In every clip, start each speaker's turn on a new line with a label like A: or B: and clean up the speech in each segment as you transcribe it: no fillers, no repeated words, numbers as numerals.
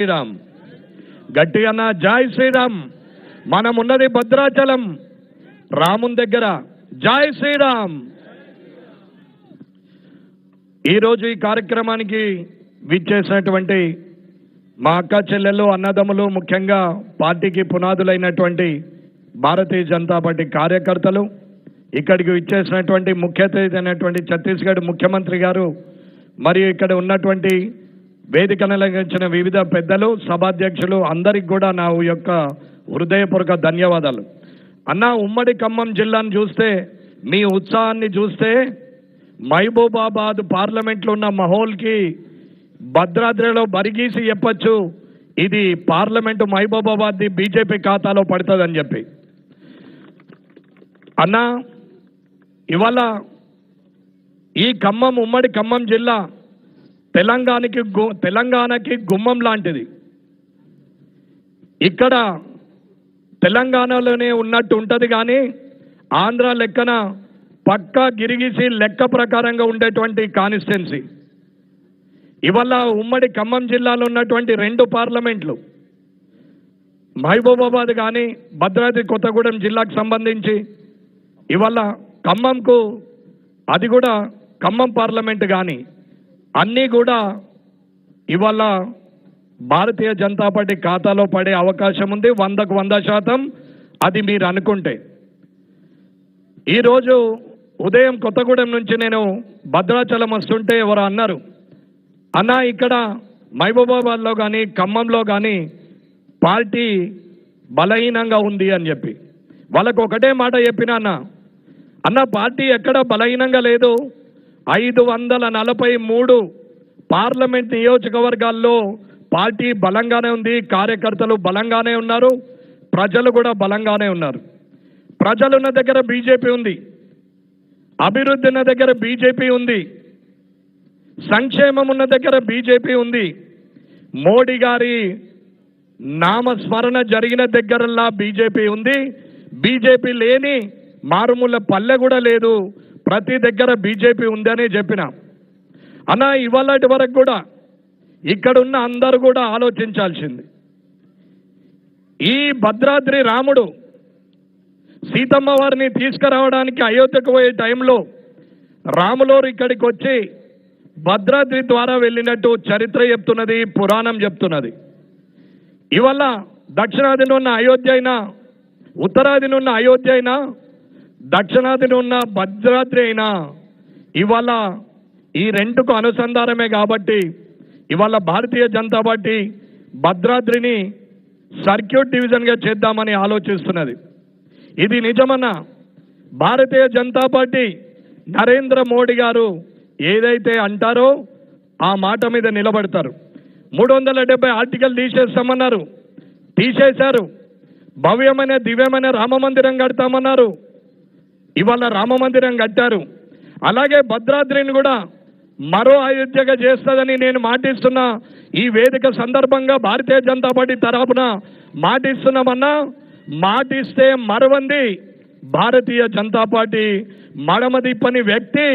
A: శ్రీరామ్ గట్టిగా జై శ్రీరామ్. మనం ఉన్నది భద్రాచలం రాముని దగ్గర. జై శ్రీరామ్. ఈరోజు ఈ కార్యక్రమానికి విచ్చేసినటువంటి మా అక్క చెల్లెళ్ళు, అన్నదమ్ములు, ముఖ్యంగా పార్టీకి పునాదులైనటువంటి భారతీయ జనతా పార్టీ కార్యకర్తలు, ఇక్కడికి విచ్చేసినటువంటి ముఖ్య అతిథి అయినటువంటి ఛత్తీస్గఢ్ ముఖ్యమంత్రి గారు, మరియు ఇక్కడ ఉన్నటువంటి వేదికను అలంకరించిన వివిధ పెద్దలు, సభాధ్యక్షులు అందరికి కూడా నా యొక్క హృదయపూర్వక ధన్యవాదాలు. అన్న, ఉమ్మడి ఖమ్మం జిల్లాను చూస్తే, మీ ఉత్సాహాన్ని చూస్తే, మహబూబాబాద్ పార్లమెంట్లో ఉన్న మహోల్కి భద్రాద్రిలో బరిగీసి చెప్పచ్చు, ఇది పార్లమెంటు మహబూబాబాద్ది బీజేపీ ఖాతాలో పడుతుందని చెప్పి. అన్న, ఇవాళ ఈ ఖమ్మం, ఉమ్మడి ఖమ్మం జిల్లా తెలంగాణకి గుమ్మం లాంటిది. ఇక్కడ తెలంగాణలోనే ఉన్నట్టు ఉంటుంది, కానీ ఆంధ్ర లెక్కన పక్కా గిరిగిసి లెక్క ప్రకారంగా ఉండేటువంటి కాన్స్టిట్యున్సీ. ఇవాళ ఉమ్మడి ఖమ్మం జిల్లాలో ఉన్నటువంటి 2 పార్లమెంట్లు, మహబూబాబాద్ కానీ భద్రాద్రి కొత్తగూడెం జిల్లాకు సంబంధించి, ఇవాళ ఖమ్మంకు అది కూడా ఖమ్మం పార్లమెంట్ కానీ అన్నీ కూడా ఇవాళ భారతీయ జనతా పార్టీ ఖాతాలో పడే అవకాశం ఉంది 100కు 100%. అది మీరు అనుకుంటే. ఈరోజు ఉదయం కొత్తగూడెం నుంచి నేను భద్రాచలం వస్తుంటే ఎవరు అన్నారు, అన్న ఇక్కడ మహబూబాబాద్లో కానీ ఖమ్మంలో కానీ పార్టీ బలహీనంగా ఉంది అని చెప్పి. వాళ్ళకు ఒకటే మాట చెప్పినా, అన్న పార్టీ ఎక్కడ బలహీనంగా లేదు. 543 పార్లమెంట్ నియోజకవర్గాల్లో పార్టీ బలంగానే ఉంది, కార్యకర్తలు బలంగానే ఉన్నారు, ప్రజలు కూడా బలంగానే ఉన్నారు. ప్రజలున్న దగ్గర బీజేపీ ఉంది, అభివృద్ధి ఉన్న దగ్గర బీజేపీ ఉంది, సంక్షేమం ఉన్న దగ్గర బీజేపీ ఉంది. మోడీ గారి నామస్మరణ జరిగిన దగ్గరల్లా బీజేపీ ఉంది. బీజేపీ లేని మారుమూల పల్లె కూడా లేదు, ప్రతి దగ్గర బీజేపీ ఉందని చెప్పిన. అన్న, ఇవాళటి వరకు కూడా ఇక్కడున్న అందరూ కూడా ఆలోచించాల్సింది, ఈ భద్రాద్రి రాముడు సీతమ్మ వారిని తీసుకురావడానికి అయోధ్యకు పోయే టైంలో రాములోరు ఇక్కడికి వచ్చి భద్రాద్రి ద్వారా వెళ్ళినట్టు చరిత్ర చెప్తున్నది, పురాణం చెప్తున్నది. ఇవాళ దక్షిణాదిన ఉన్న అయోధ్య అయినా, ఉత్తరాదిన ఉన్న అయోధ్య అయినా, దక్షిణాదిన ఉన్న భద్రాద్రి అయినా ఇవాళ ఈ 2కు అనుసంధానమే. కాబట్టి ఇవాళ భారతీయ జనతా పార్టీ భద్రాద్రిని సర్క్యూట్ డివిజన్గా చేద్దామని ఆలోచిస్తున్నది. ఇది నిజమన్న. భారతీయ జనతా పార్టీ నరేంద్ర మోడీ గారు ఏదైతే అంటారో ఆ మాట మీద నిలబడతారు. 370 ఆర్టికల్ తీసేస్తామన్నారు, తీసేశారు. భవ్యమైన దివ్యమైన రామమందిరం కడతామన్నారు, ఇవాళ రామమందిరం కట్టారు. అలాగే భద్రాద్రిని కూడా మరో అయోధ్యగా చేస్తుందని నేను మాటిస్తున్నా. ఈ వేదిక సందర్భంగా భారతీయ జనతా పార్టీ తరపున మాటిస్తున్నామన్నా. మాటిస్తే మరవంది భారతీయ జనతా పార్టీ మడమదిప్పని వ్యక్తి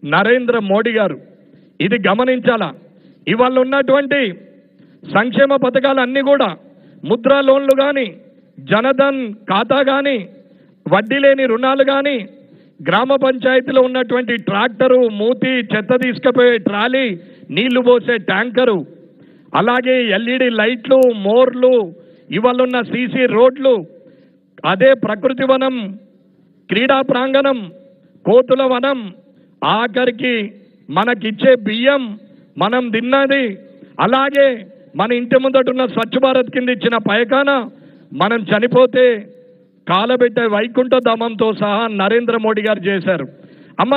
A: నరేంద్ర మోడీ గారు. ఇది గమనించాలా. ఇవాళ ఉన్నటువంటి సంక్షేమ పథకాలన్నీ కూడా, ముద్రా లోన్లు కానీ, జనధన్ ఖాతా కానీ, వడ్డీ లేని రుణాలు కానీ, గ్రామ పంచాయతీలో ఉన్నటువంటి ట్రాక్టరు, మూతి, చెత్త తీసుకుపోయే ట్రాలీ, నీళ్లు పోసే ట్యాంకరు, అలాగే ఎల్ఈడి లైట్లు, మోర్లు, ఇవాళ ఉన్న సీసీ రోడ్లు, అదే ప్రకృతి వనం, క్రీడా ప్రాంగణం, కోతుల వనం, ఆఖరికి మనకిచ్చే బియ్యం, మనం తిన్నది, అలాగే మన ఇంటి ముందటున్న స్వచ్ఛ భారత్ కింద ఇచ్చిన పైకాన, మనం చనిపోతే కాలబెట్టే వైకుంఠ ధామంతో సహా నరేంద్ర మోడీ గారు చేశారు. అమ్మ,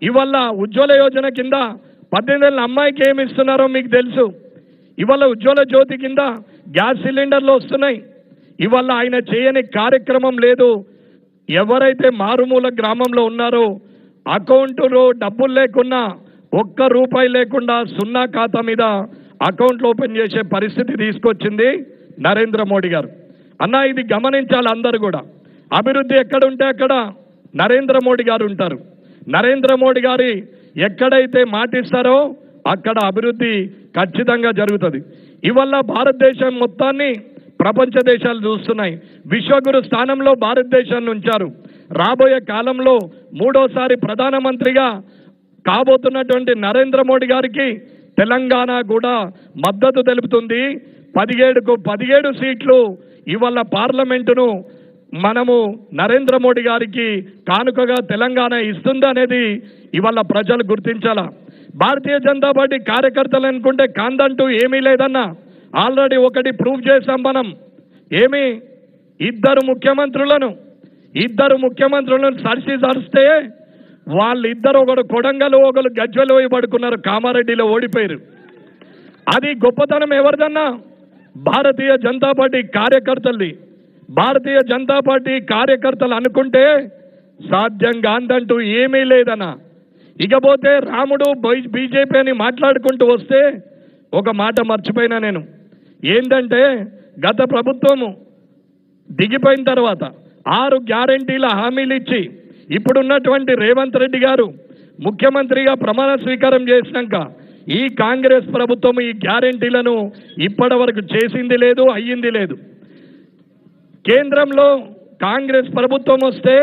A: ఇవాళ ఉజ్వల యోజన కింద 18 ఏళ్ళ అమ్మాయికి ఏమి ఇస్తున్నారో మీకు తెలుసు. ఇవాళ ఉజ్వల జ్యోతి కింద గ్యాస్ సిలిండర్లు వస్తున్నాయి. ఇవాళ ఆయన చేయని కార్యక్రమం లేదు. ఎవరైతే మారుమూల గ్రామంలో ఉన్నారో అకౌంటులో డబ్బులు లేకున్నా, ₹1 లేకుండా 0 ఖాతా మీద అకౌంట్లు ఓపెన్ చేసే పరిస్థితి తీసుకొచ్చింది నరేంద్ర మోడీ గారు. అన్న, ఇది గమనించాలి అందరూ కూడా. అభివృద్ధి ఎక్కడ ఉంటే అక్కడ నరేంద్ర మోడీ గారు ఉంటారు. నరేంద్ర మోడీ గారి ఎక్కడైతే మాటిస్తారో అక్కడ అభివృద్ధి ఖచ్చితంగా జరుగుతుంది. ఇవల్ల భారతదేశం మొత్తాన్ని ప్రపంచ దేశాలు చూస్తున్నాయి. విశ్వగురు స్థానంలో భారతదేశాన్ని ఉంచారు. రాబోయే కాలంలో మూడోసారి ప్రధానమంత్రిగా కాబోతున్నటువంటి నరేంద్ర మోడీ గారికి తెలంగాణ కూడా మద్దతు తెలుపుతుంది. 17కు 17 సీట్లు ఇవాళ పార్లమెంటును మనము నరేంద్ర మోడీ గారికి కానుకగా తెలంగాణ ఇస్తుందనేది ఇవాళ ప్రజలు గుర్తించాలా. భారతీయ జనతా పార్టీ కార్యకర్తలు అనుకుంటే కాందంటూ ఏమీ లేదన్నా. ఆల్రెడీ ఒకటి ప్రూవ్ చేశాం మనం. ఏమి ఇద్దరు ముఖ్యమంత్రులను సరిస్తే వాళ్ళిద్దరు ఒకడు కొడంగల్ ఒకరు గజ్వెల్ పోయి పడుకున్నారు, కామారెడ్డిలో ఓడిపోయారు. అది గొప్పతనం ఎవరిదన్నా? భారతీయ జనతా పార్టీ కార్యకర్తల్ని. భారతీయ జనతా పార్టీ కార్యకర్తలు అనుకుంటే సాధ్యం కాదంటూ ఏమీ లేదన్నా. ఇకపోతే రాముడు బీజేపీ అని మాట్లాడుకుంటూ వస్తే ఒక మాట మర్చిపోయినా నేను. ఏంటంటే గత ప్రభుత్వము దిగిపోయిన తర్వాత 6 గ్యారెంటీల హామీలు ఇచ్చి ఇప్పుడున్నటువంటి రేవంత్ రెడ్డి గారు ముఖ్యమంత్రిగా ప్రమాణ స్వీకారం చేసినాక ఈ కాంగ్రెస్ ప్రభుత్వం ఈ గ్యారెంటీలను ఇప్పటి వరకు చేసింది లేదు, అయ్యింది లేదు. కేంద్రంలో కాంగ్రెస్ ప్రభుత్వం వస్తే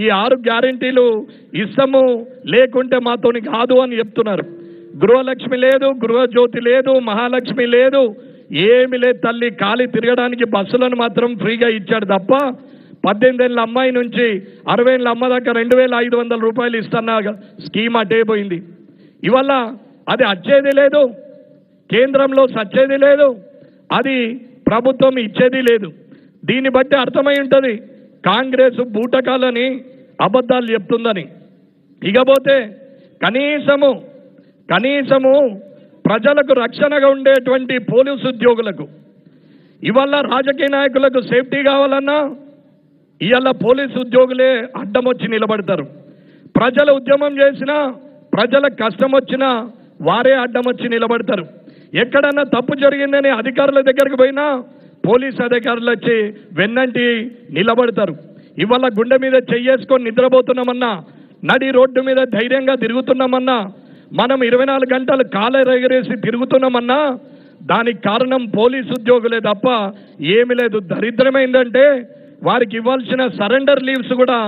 A: ఈ 6 గ్యారెంటీలు ఇస్తాము, లేకుంటే మాతోని కాదు అని చెప్తున్నారు. గృహలక్ష్మి లేదు, గృహజ్యోతి లేదు, మహాలక్ష్మి లేదు, ఏమి లేదు తల్లి. ఖాళీ తిరగడానికి బస్సులను మాత్రం ఫ్రీగా ఇచ్చాడు తప్ప 18 ఏళ్ళ అమ్మాయి నుంచి 60 ఏళ్ళ అమ్మ దాకా 2500 రూపాయలు ఇస్తున్న స్కీమ్ అటే పోయింది. ఇవాళ అది వచ్చేది లేదు, కేంద్రంలో సచ్చేది లేదు, అది ప్రభుత్వం ఇచ్చేది లేదు. దీన్ని బట్టి అర్థమై ఉంటుంది కాంగ్రెస్ బూటకాలని అబద్ధాలు చెప్తుందని. ఇకపోతే కనీసము ప్రజలకు రక్షణగా ఉండేటువంటి పోలీసు ఉద్యోగులకు ఇవాళ రాజకీయ నాయకులకు సేఫ్టీ కావాలన్నా ఇవాళ పోలీసు ఉద్యోగులే అడ్డం వచ్చి నిలబడతారు. ప్రజల ఉద్యమం చేసినా, ప్రజల కష్టం వచ్చినా వారే అడ్డం వచ్చి నిలబడతారు. ఎక్కడన్నా తప్పు జరిగిందని అధికారుల దగ్గరికి పోయినా పోలీసు అధికారులు వచ్చి వెన్నంటి నిలబడతారు. ఇవాళ గుండె మీద చెయ్యేసుకొని నిద్రపోతున్నామన్నా, నడి రోడ్డు మీద ధైర్యంగా తిరుగుతున్నామన్నా, మనం 24 గంటలు కాలరెగరేసి తిరుగుతున్నామన్నా దానికి కారణం పోలీసు ఉద్యోగులే తప్ప ఏమీ లేదు. దరిద్రమైందంటే వారికి ఇవ్వాల్సిన సరెండర్ లీవ్స్ కూడా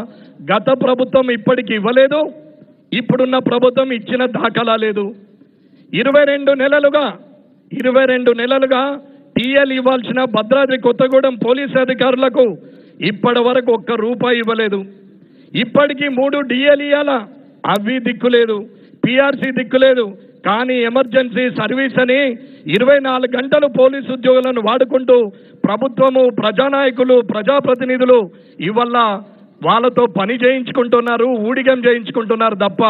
A: గత ప్రభుత్వం ఇప్పటికి ఇవ్వలేదు, ఇప్పుడున్న ప్రభుత్వం ఇచ్చిన దాఖలా లేదు. 22 నెలలుగా టీఎల్ ఇవ్వాల్సిన భద్రాద్రి కొత్తగూడెం పోలీసు అధికారులకు ఇప్పటి వరకు ₹1 ఇవ్వలేదు. ఇప్పటికీ 3 డిఎల్ ఇవ్వాలా, అవి దిక్కులేదు, పిఆర్సీ దిక్కులేదు. కానీ ఎమర్జెన్సీ సర్వీస్ అని 24 గంటలు పోలీసు ఉద్యోగులను వాడుకుంటూ ప్రభుత్వము, ప్రజానాయకులు, ప్రజాప్రతినిధులు ఇవల్ల వాళ్ళతో పని చేయించుకుంటున్నారు, ఊడిగం చేయించుకుంటున్నారు తప్ప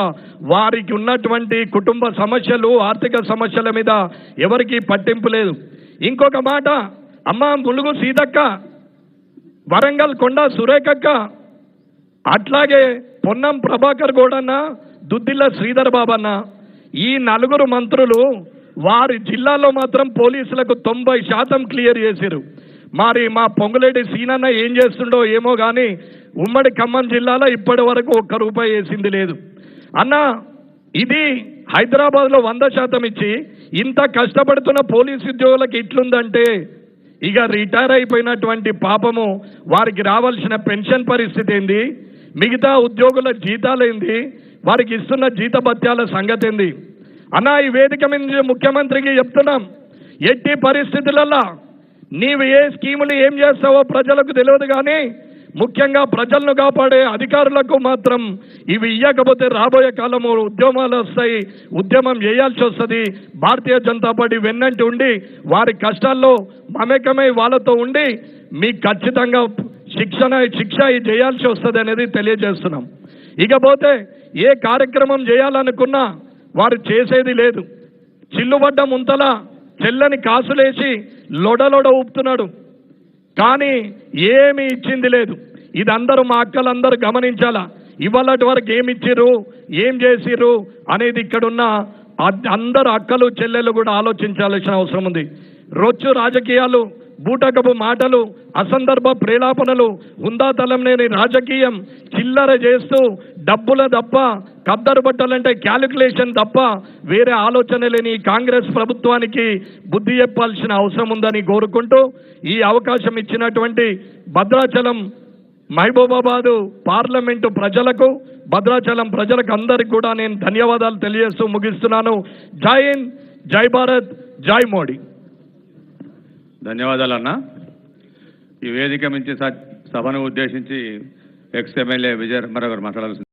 A: వారికి ఉన్నటువంటి కుటుంబ సమస్యలు, ఆర్థిక సమస్యల మీద ఎవరికీ పట్టింపు లేదు. ఇంకొక మాట, అమ్మ ములుగు సీతక్క, వరంగల్ కొండ సురేఖక్క, అట్లాగే పొన్నం ప్రభాకర్ గౌడన్న, దుద్దిల్ల శ్రీధర్ బాబన్న, ఈ 4 మంత్రులు వారి జిల్లాలో మాత్రం పోలీసులకు 90% క్లియర్ చేశారు. మరి మా పొంగులేటి సీనన్న ఏం చేస్తుండో ఏమో కానీ ఉమ్మడి ఖమ్మం జిల్లాలో ఇప్పటి వరకు ₹1 వేసింది లేదు. అన్న ఇది హైదరాబాద్లో 100% ఇచ్చి ఇంత కష్టపడుతున్న పోలీసు ఉద్యోగులకు ఇట్లుందంటే ఇక రిటైర్ అయిపోయినటువంటి పాపము వారికి రావాల్సిన పెన్షన్ పరిస్థితి ఏంది, మిగతా ఉద్యోగుల జీతాలేంది, వారికి ఇస్తున్న జీతభత్యాల సంగతి ఏంది? అన్న ఈ వేదిక మీద ముఖ్యమంత్రికి చెప్తున్నాం, ఎట్టి పరిస్థితులలో నీవు ఏ స్కీములు ఏం చేస్తావో ప్రజలకు తెలియదు కానీ ముఖ్యంగా ప్రజలను కాపాడే అధికారులకు మాత్రం ఇవి ఇవ్వకపోతే రాబోయే కాలంలో ఉద్యమాలు వస్తాయి, ఉద్యమం చేయాల్సి వస్తుంది. భారతీయ జనతా పార్టీ వెన్నంటి ఉండి వారి కష్టాల్లో మమేకమై వాళ్ళతో ఉండి మీకు ఖచ్చితంగా శిక్ష చేయాల్సి వస్తుంది అనేది తెలియజేస్తున్నాం. ఇకపోతే ఏ కార్యక్రమం చేయాలనుకున్నా వారు చేసేది లేదు. చిల్లుబడ్డ ముంతల చెల్లని కాసులేసి లొడలొడ ఊపుతున్నాడు కానీ ఏమి ఇచ్చింది లేదు. ఇది అందరూ మా అక్కలందరూ గమనించాలా. ఇవాళటి వరకు ఏమి ఇచ్చిర్రు, ఏం చేసిర్రు అనేది ఇక్కడున్న అందరు అక్కలు చెల్లెలు కూడా ఆలోచించాల్సిన అవసరం ఉంది. రొచ్చు రాజకీయాలు, బూటకపు మాటలు, అసందర్భ ప్రేలాపనలు, హుందాతలం లేని రాజకీయం చిల్లర చేస్తూ డబ్బుల తప్ప ఖద్దరు బట్టలంటే క్యాలిక్యులేషన్ తప్ప వేరే ఆలోచన లేని ఈ కాంగ్రెస్ ప్రభుత్వానికి బుద్ధి చెప్పాల్సిన అవసరం ఉందని కోరుకుంటూ ఈ అవకాశం ఇచ్చినటువంటి భద్రాచలం మహబూబాబాదు పార్లమెంటు ప్రజలకు, భద్రాచలం ప్రజలకు అందరికి కూడా నేను ధన్యవాదాలు తెలియజేస్తూ ముగిస్తున్నాను. జై హింద్, జై భారత్, జై మోడీ.
B: ధన్యవాదాలు అన్న. ఈ వేదిక నుంచి సభను ఉద్దేశించి ఎక్స్ ఎమ్మెల్యే విజయ రామారావు గారు మాట్లాడాల్సింది.